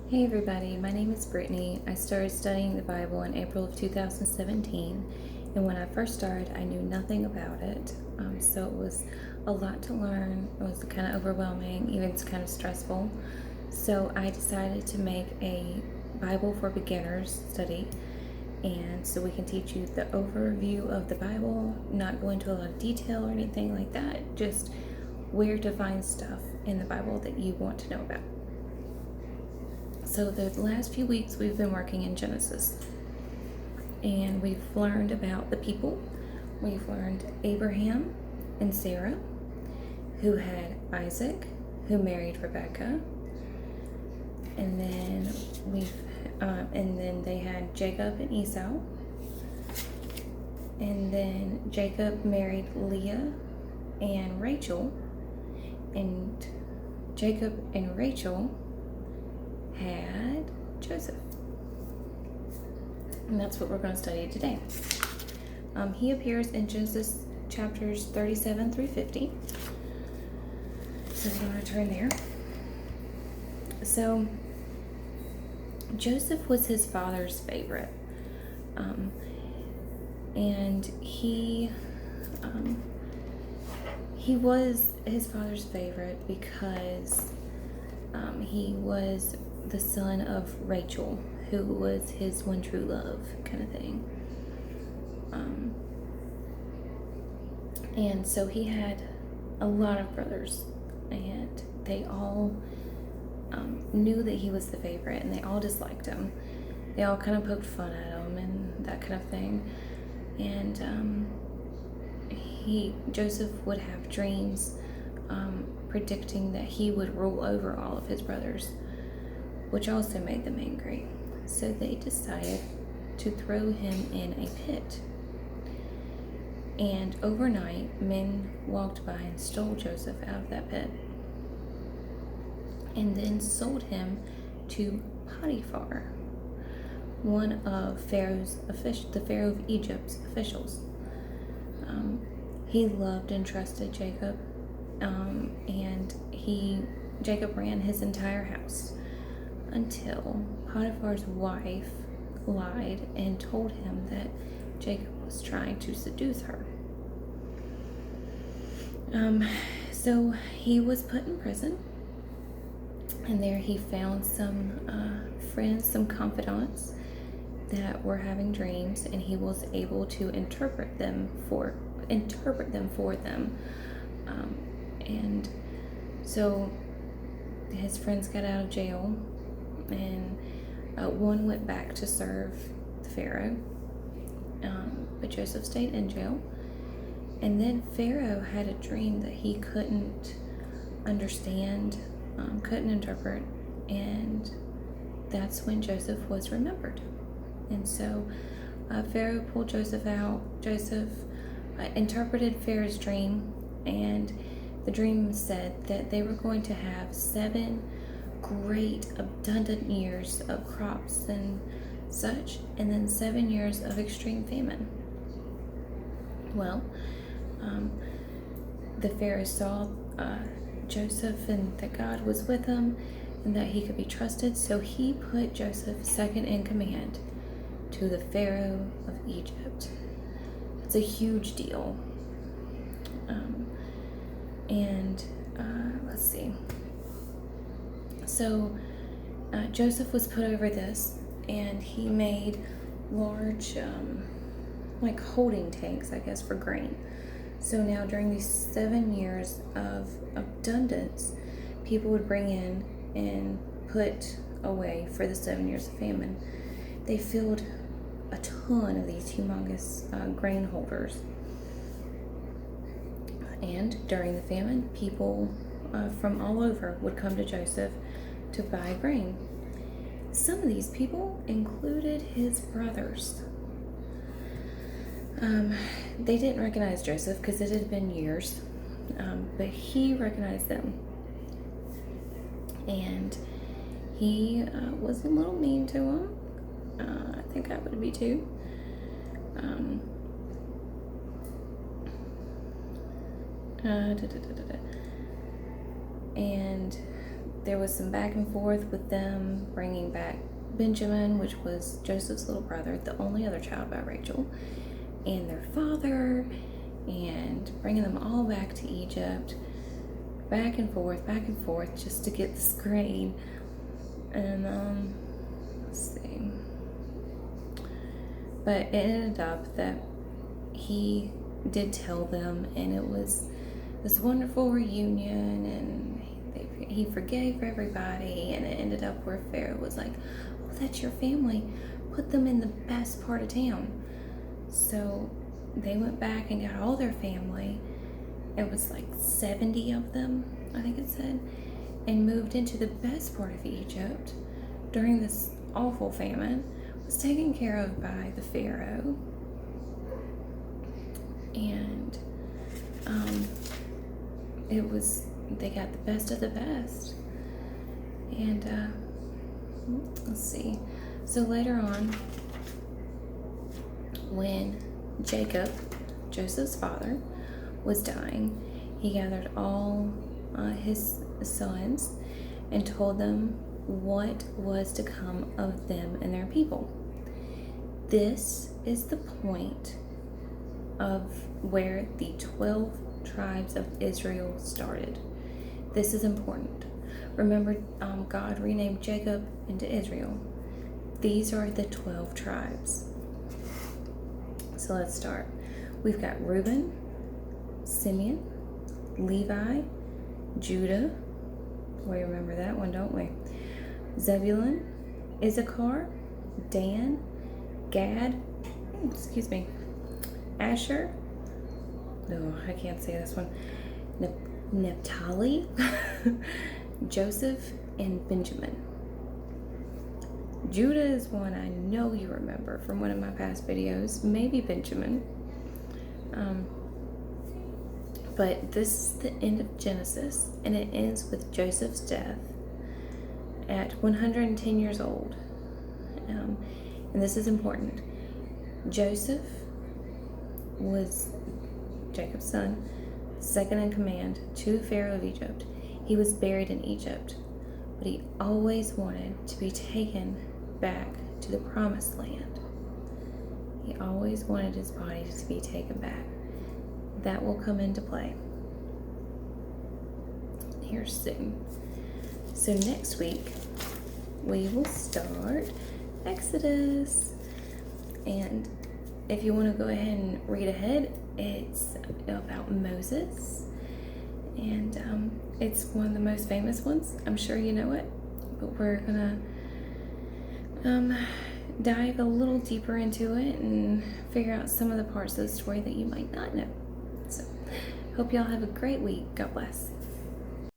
Hey everybody, my name is Brittany. I started studying the Bible in April of 2017, and when I first started, I knew nothing about it. So it was a lot to learn. It was kind of overwhelming, even kind of stressful. So I decided to make a Bible for beginners study, and so we can teach you the overview of the Bible, not go into a lot of detail or anything like that, just where to find stuff in the Bible that you want to know about. So the last few weeks we've been working in Genesis, and we've learned about the people. We've learned Abraham and Sarah, who had Isaac, who married Rebecca, and then they had Jacob and Esau, and then Jacob married Leah and Rachel, and Jacob and Rachel had Joseph. And that's what we're going to study today. He appears in Genesis chapters 37 through 50. So we're going to turn there. So Joseph was his father's favorite. And he was his father's favorite because he was the son of Rachel, who was his one true love, kind of thing. And so he had a lot of brothers, and they all knew that he was the favorite, and they all disliked him. They all kind of poked fun at him and that kind of thing. And Joseph would have dreams predicting that he would rule over all of his brothers, which also made them angry. So they decided to throw him in a pit. And overnight, men walked by and stole Joseph out of that pit, and then sold him to Potiphar, one of the Pharaoh of Egypt's officials. He loved and trusted Jacob, and Jacob ran his entire house until Potiphar's wife lied and told him that Jacob was trying to seduce her. So he was put in prison, and there he found some friends, some confidants that were having dreams, and he was able to interpret them for them. And so his friends got out of jail, and one went back to serve the Pharaoh, but Joseph stayed in jail. And then Pharaoh had a dream that he couldn't understand, couldn't interpret, and that's when Joseph was remembered. And so Pharaoh pulled Joseph out. Joseph interpreted Pharaoh's dream, and the dream said that they were going to have 7 great abundant years of crops and such, and then 7 years of extreme famine. Well, the Pharaoh saw Joseph and that God was with him and that he could be trusted, so he put Joseph second in command to the Pharaoh of Egypt. It's a huge deal. Let's see. So Joseph was put over this, and he made large like holding tanks, I guess, for grain. So now during these 7 years of abundance, people would bring in and put away for the 7 years of famine. They filled a ton of these humongous grain holders. And during the famine, people from all over would come to Joseph to buy grain. Some of these people included his brothers. They didn't recognize Joseph because it had been years, but he recognized them. And he was a little mean to them. I think I would be too. And there was some back and forth with them bringing back Benjamin, which was Joseph's little brother, the only other child by Rachel, and their father, and bringing them all back to Egypt, back and forth, just to get this grain. And let's see. But it ended up that he did tell them, and it was this wonderful reunion, and he forgave everybody, and it ended up where Pharaoh was like, oh, that's your family, put them in the best part of town. So they went back and got all their family. It was like 70 of them, I think it said, and moved into the best part of Egypt during this awful famine. Was taken care of by the Pharaoh. And they got the best of the best. And let's see. So later on, when Jacob, Joseph's father, was dying, he gathered all his sons and told them what was to come of them and their people. This is the point of where the 12 tribes of Israel started. This is important. Remember, God renamed Jacob into Israel. These are the 12 tribes. So let's start. We've got Reuben, Simeon, Levi, Judah. We remember that one, don't we? Zebulun, Issachar, Dan, Gad, Asher. No, I can't say this one. Naphtali, Joseph, and Benjamin. Judah is one I know you remember from one of my past videos, maybe Benjamin. But this is the end of Genesis, and it ends with Joseph's death at 110 years old. And this is important. Joseph was Jacob's son, second in command to Pharaoh of Egypt. He was buried in Egypt, but he always wanted to be taken back to the promised land. He always wanted his body to be taken back. That will come into play here soon. So next week we will start Exodus, and if you want to go ahead and read ahead, it's about Moses, and it's one of the most famous ones. I'm sure you know it, but we're gonna dive a little deeper into it and figure out some of the parts of the story that you might not know. So hope y'all have a great week. God bless.